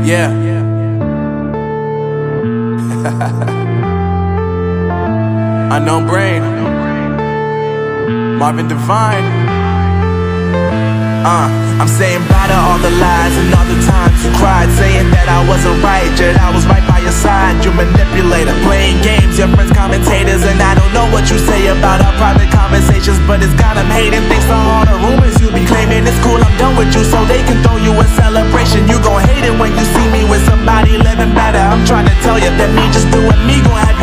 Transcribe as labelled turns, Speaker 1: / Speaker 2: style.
Speaker 1: Yeah. Unknown Brain, Marvin Divine. I'm saying bye to all the lies and all the times you cried, saying that I wasn't right, yet I was right by your side. You manipulator, playing games, your friends commentators, and I don't know what you say about our private conversations, but it's got them hating. Thanks to all the rumors you be claiming. It's cool, I'm done with you, so they can throw you a celebration. You gon' hate it when you see me with somebody living better. I'm trying to tell you that me just doing me gon' have you